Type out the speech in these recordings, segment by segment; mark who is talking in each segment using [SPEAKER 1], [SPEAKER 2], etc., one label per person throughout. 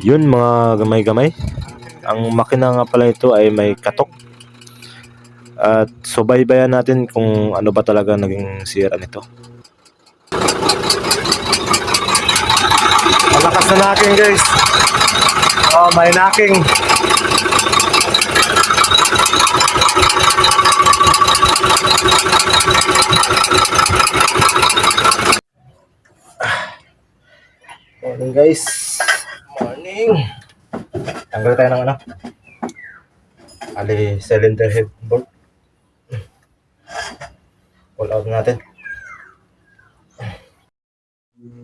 [SPEAKER 1] Yun mga gamay-gamay. Ang makina nga pala ito ay may katok. At subaybayan natin kung ano ba talaga naging sira nito. Malakas na knocking guys. Oh, may knocking. Morning guys. Morning. Tanggal tayo ng ano? Cylinder head bolt. Pull out natin.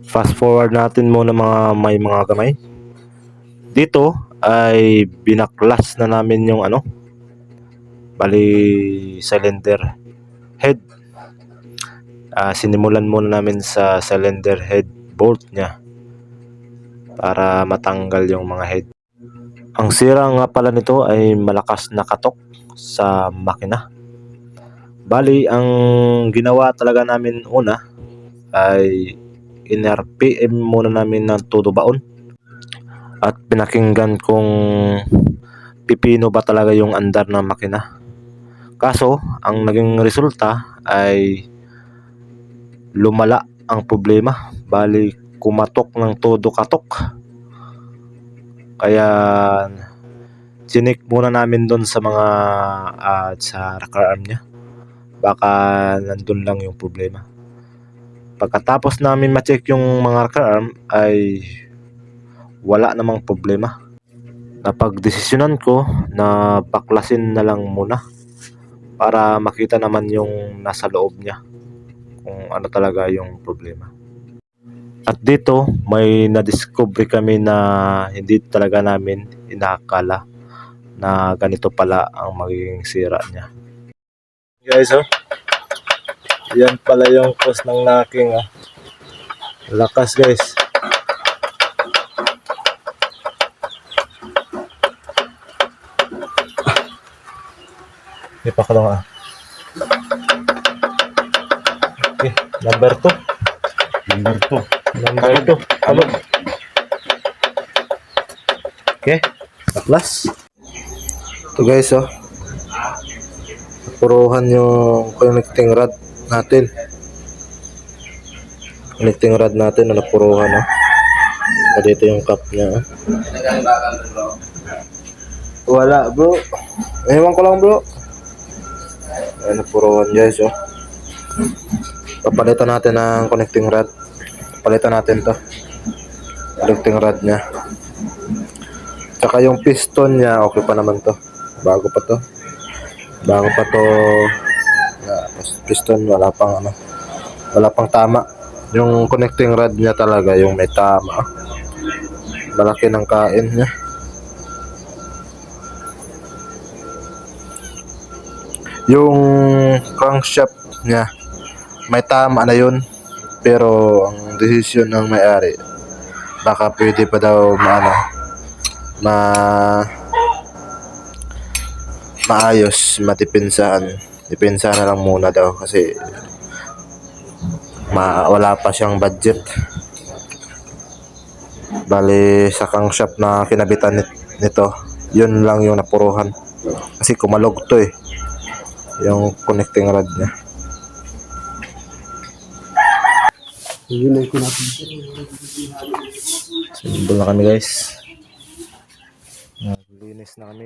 [SPEAKER 1] Fast forward natin muna may mga gamay. Dito ay binaklas na namin yung ano, cylinder head. Sinimulan muna namin sa cylinder head bolt niya para matanggal yung mga head. Ang sira nga pala nito ay malakas na katok sa makina. Ang ginawa talaga namin una ay in-RPM muna namin ng todo baon at pinakinggan kung pipino ba talaga yung andar ng makina. Kaso ang naging resulta ay lumala ang problema. Kumatok ng todo katok. Kaya chinik muna namin doon sa mga sa rocker arm niya. Baka nandun lang yung problema. Pagkatapos namin ma-check yung mga rocker arm ay wala namang problema. Napagdesisyonan ko na baklasin na lang muna para makita naman yung nasa loob niya kung ano talaga yung problema. At dito may na-discover kami na hindi talaga namin inakala na ganito pala ang magiging sira niya. Guys, yan pala yung cause ng knocking. Lakas guys. Ipa ko lang Okay, number 2. Ano? Okay, baklas. Ito guys, puruhan yung connecting rod natin. Na napuruhan, dito yung cap niya. Wala bro. Ewan ko lang bro. Ayan, napuruhan guys, papalitan natin ng connecting rod. Palitan natin to connecting rod nya. Tsaka yung piston nya okay pa naman to. Bago pa to. Piston wala pang tama. Yung connecting rod nya talaga yung may tama. Malaki ng kain nya. Yung crankshaft nya may tama na yun, pero ang desisyon ng may-ari baka pwede pa daw maayos, depensa na lang muna daw kasi wala pa siyang budget. Sa crankshaft na kinabitan nito, yun lang yung napuruhan kasi kumalog to yung connecting rod niya. Simbol na kami guys.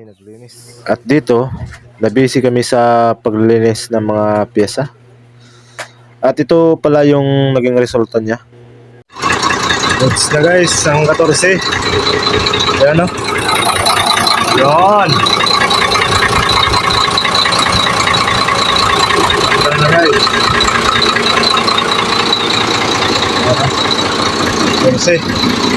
[SPEAKER 1] Naglinis. At dito, nabisi kami sa paglilinis ng mga pyesa. At ito pala yung naging resulta niya. Goods na guys, ang 14. Ayan Yun. Ito na guys. 14.